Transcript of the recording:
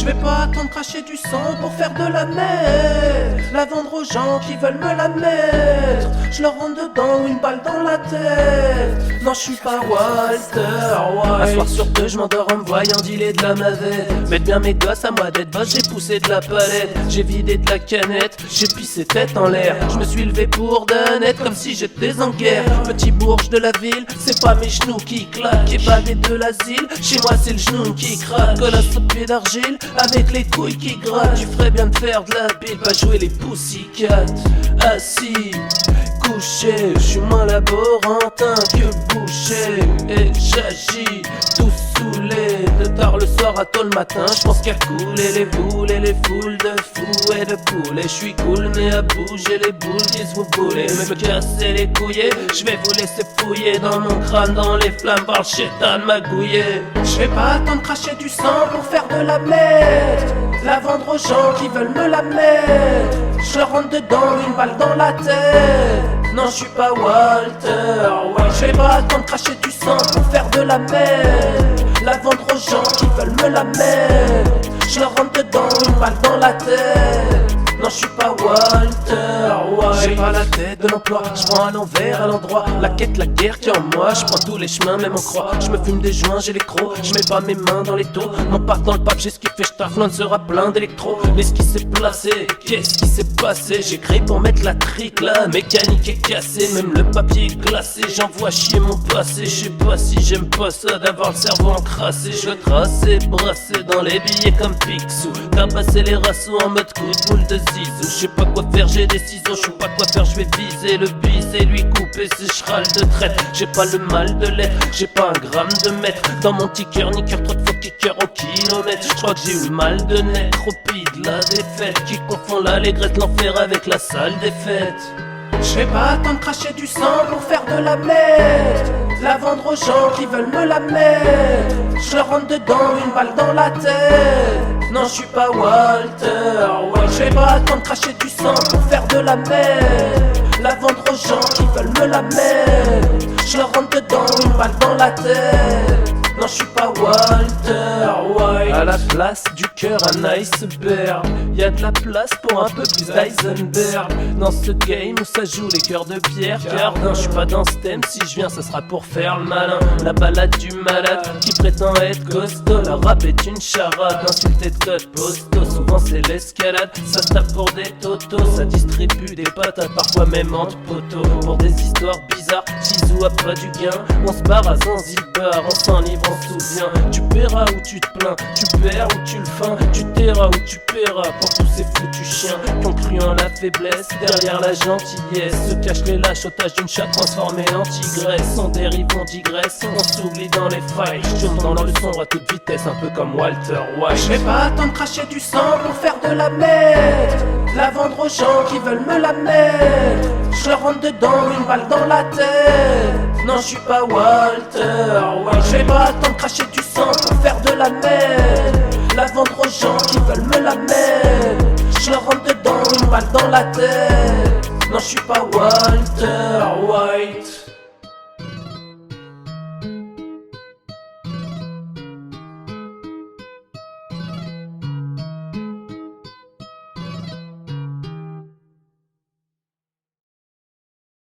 vais pas attendre cracher du sang pour faire de la merde. La vendre aux gens qui veulent me la mettre. Je leur rentre dedans ou une balle dans la tête. Non, je suis pas Walter White. Un soir sur deux, je m'endors en me voyant dealer de la mavette. Mettre bien mes gosses à moi d'être boss, j'ai poussé de la palette. J'ai vidé de la canette, j'ai pissé tête en l'air. Je me suis levé pour de net comme si j'étais en guerre. Petit bourge de la ville, c'est pas mes genoux qui claquent. Évadé de l'asile, chez moi c'est le genou qui craque. Colosse au pied d'argile, avec les couilles qui grattent. Tu ferais bien de faire de la bile, pas jouer les pussycats. Assis, couché, je suis moins laborantin que boucher. Et j'agis tout saoulé, de tard le soir à tôt le matin. J'pense qu'à couler les boules et les foules de fous et de poules. Et j'suis cool mais à bouger les boules, disent vous voulez me casser les couilles. J'vais vous laisser fouiller dans mon crâne, dans les flammes par le chétan magouillé. J'vais pas attendre cracher du sang pour faire de la merde. La vendre aux gens qui veulent me la mettre. Je leur rentre dedans, une balle dans la tête. Non, je suis pas Walter White. Je vais pas attendre cracher du sang pour faire de la merde. La vendre aux gens qui veulent me la mettre. Je leur rentre dedans, une balle dans la tête. Non, je suis pas Walter White. J'ai pas la tête de l'emploi, je prends à l'envers, à l'endroit. La quête, la guerre qui est en moi, je prends tous les chemins, même en croix. Je me fume des joints, j'ai les crocs, je mets pas mes mains dans les taux. Mon part dans le pape, j'ai skiffé, j'taffe, l'un sera plein d'électro. Mais ce qui s'est placé, qu'est-ce qui s'est passé? J'ai créé pour mettre la trique, la mécanique est cassée. Même le papier est glacé, j'envoie chier mon passé. Je sais pas si j'aime pas ça d'avoir le cerveau encrassé. Je veux tracer, brasser dans les billets comme Picsou. Tabasser les rassos en mode coup de boule de zizou. Je sais pas quoi faire, j'ai des ciseaux, je sais pas quoi faire, je vais viser le biser, lui couper ses chevals de traite. J'ai pas le mal de l'être, j'ai pas un gramme de mètre. Dans mon petit cœur, ni cœur, trop de fois kicker au kilomètre. Je crois que j'ai eu le mal de naître au pied de la défaite, qui confond l'allégresse, l'enfer avec la salle des fêtes. Je vais pas attendre cracher du sang pour faire de la merde. La vendre aux gens qui veulent me la mettre. Je leur rentre dedans, une balle dans la tête. Non, je suis pas Walter White. Je vais pas attendre cracher du sang pour faire de la merde. La vendre aux gens qui veulent me la mettre. Je leur rentre dedans, une balle dans la tête. Non, je suis pas Walter White. À la place du cœur, un iceberg. Y'a de la place pour un peu plus d'Eisenberg. Dans ce game où ça joue les cœurs de pierre. Cardin, je suis pas dans ce thème. Si je viens, ça sera pour faire le malin. La balade du malade qui prétend être costaud. La rap est une charade, insulté de code postaux. Souvent c'est l'escalade, ça se tape pour des totos. Ça distribue des patates, parfois même entre poteaux. Pour des histoires bizarres, Jizou a pas du gain. On se barre à Zanzibar, on s'enivre, on se souvient. Tu paieras ou tu te plains, tu perds ou tu le feins. Tu tairas ou tu paieras pour tous ces foutus chiens qui ont cru en la faiblesse. Derrière la gentillesse se cachent les lâches, otages d'une chatte transformée en tigresse. On dérive, on digresse, on s'oublie dans les failles. Je tourne dans le sombre à toute vitesse, un peu comme Walter White. Je vais pas attendre cracher du sang pour faire de la merde. La vendre aux gens qui veulent me la mettre. Je leur rentre dedans, une balle dans la tête. Non, je suis pas Walter White. Je vais pas attendre cracher du sang pour faire de la merde. La vendre aux gens qui veulent me la mettre. Je leur rentre dedans, une balle dans la tête. Non, je suis pas Walter White.